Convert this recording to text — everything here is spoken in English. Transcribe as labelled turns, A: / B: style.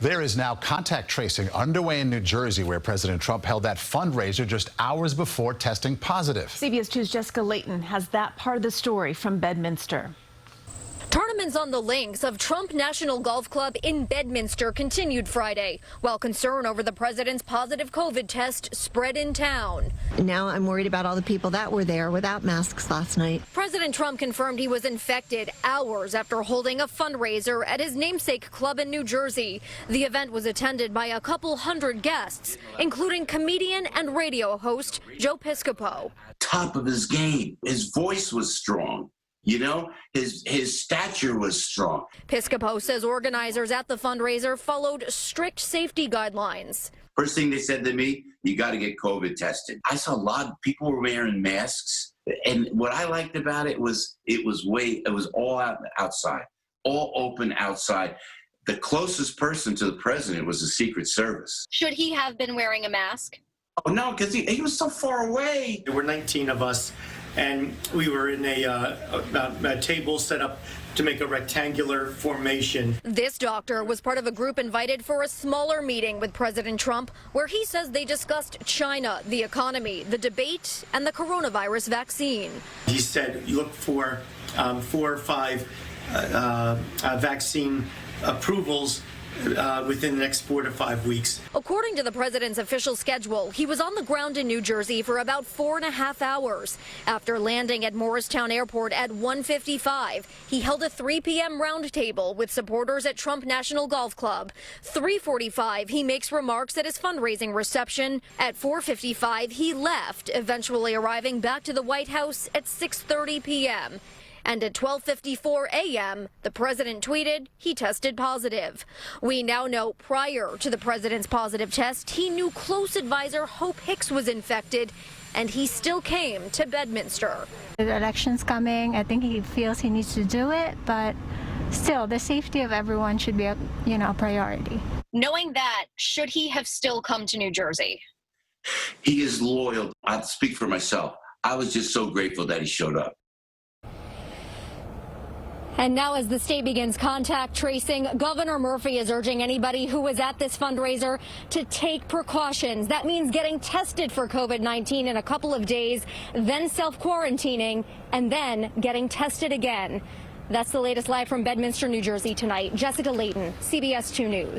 A: There is now contact tracing underway in New Jersey, where President Trump held that fundraiser just hours before testing positive.
B: CBS 2's Jessica Layton has that part of the story from Bedminster.
C: Tournaments on the links of Trump National Golf Club in Bedminster continued Friday, while concern over the president's positive COVID test spread in town.
D: Now I'm worried about all the people that were there without masks last night.
C: President Trump confirmed he was infected hours after holding a fundraiser at his namesake club in New Jersey. The event was attended by a couple hundred guests, including comedian and radio host Joe Piscopo.
E: Top of his game. His voice was strong. You know, his stature was strong.
C: Piscopo says organizers at the fundraiser followed strict safety guidelines.
E: First thing they said to me, you got to get COVID tested. I saw a lot of people were wearing masks. And what I liked about it was all outside, all open outside. The closest person to the president was the Secret Service.
C: Should he have been wearing a mask?
E: Oh, no, because he was so far away.
F: There were 19 of us, and we were in a table set up to make a rectangular formation.
C: This doctor was part of a group invited for a smaller meeting with President Trump, where he says they discussed China, the economy, the debate, and the coronavirus vaccine.
F: He said, you look for 4 or 5 vaccine approvals within the next 4 to 5 weeks.
C: According to the president's official schedule, he was on the ground in New Jersey for about 4.5 hours. After landing at Morristown Airport at 1:55, he held a 3 p.m. roundtable with supporters at Trump National Golf Club. 3:45, he makes remarks at his fundraising reception. At 4:55, he left, eventually arriving back to the White House at 6:30 p.m. And at 12:54 a.m., the president tweeted he tested positive. We now know prior to the president's positive test, he knew close advisor Hope Hicks was infected, and he still came to Bedminster.
G: The election's coming. I think he feels he needs to do it, but still, the safety of everyone should be a priority.
C: Knowing that, should he have still come to New Jersey?
E: He is loyal. I'll speak for myself. I was just so grateful that he showed up.
C: And now as the state begins contact tracing, Governor Murphy is urging anybody who was at this fundraiser to take precautions. That means getting tested for COVID-19 in a couple of days, then self-quarantining, and then getting tested again. That's the latest live from Bedminster, New Jersey tonight. Jessica Layton, CBS 2 News.